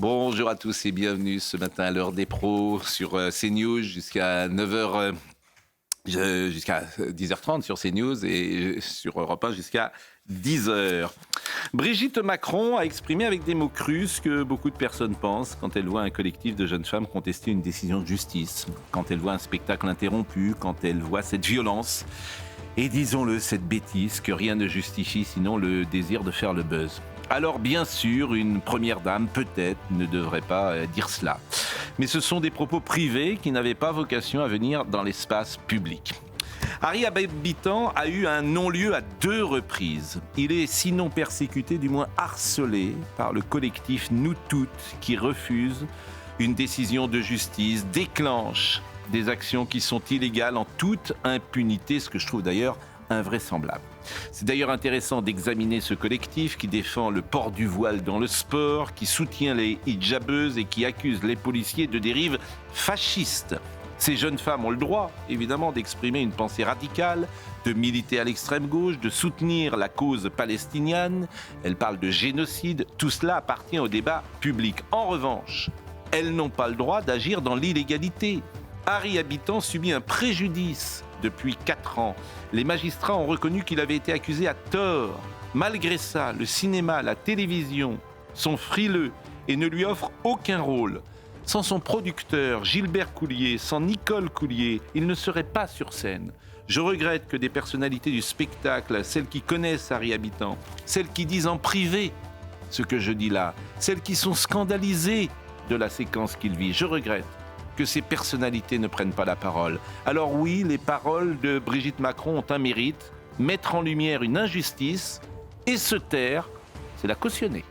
Bonjour à tous et bienvenue ce matin à l'heure des pros sur CNews jusqu'à 9h, jusqu'à 10h30 sur CNews et sur Europe 1 jusqu'à 10h. Brigitte Macron a exprimé avec des mots crus ce que beaucoup de personnes pensent quand elles voient un collectif de jeunes femmes contester une décision de justice, quand elles voient un spectacle interrompu, quand elles voient cette violence et disons-le, cette bêtise que rien ne justifie sinon le désir de faire le buzz. Alors bien sûr, une première dame peut-être ne devrait pas dire cela. Mais ce sont des propos privés qui n'avaient pas vocation à venir dans l'espace public. Harry Habitant a eu un non-lieu à 2 reprises. Il est sinon persécuté, du moins harcelé par le collectif Nous Toutes qui refuse une décision de justice, déclenche des actions qui sont illégales en toute impunité, ce que je trouve d'ailleurs invraisemblable. C'est d'ailleurs intéressant d'examiner ce collectif qui défend le port du voile dans le sport, qui soutient les hijabeuses et qui accuse les policiers de dérives fascistes. Ces jeunes femmes ont le droit, évidemment, d'exprimer une pensée radicale, de militer à l'extrême gauche, de soutenir la cause palestinienne. Elles parlent de génocide. Tout cela appartient au débat public. En revanche, elles n'ont pas le droit d'agir dans l'illégalité. Harry Habitant subit un préjudice depuis 4 ans. Les magistrats ont reconnu qu'il avait été accusé à tort. Malgré ça, le cinéma, la télévision sont frileux et ne lui offrent aucun rôle. Sans son producteur, Gilbert Coulier, sans Nicole Coulier, il ne serait pas sur scène. Je regrette que des personnalités du spectacle, celles qui connaissent Harry Habitant, celles qui disent en privé ce que je dis là, celles qui sont scandalisées de la séquence qu'il vit, je regrette que ces personnalités ne prennent pas la parole. Alors oui, les paroles de Brigitte Macron ont un mérite, mettre en lumière une injustice et se taire, c'est la cautionner.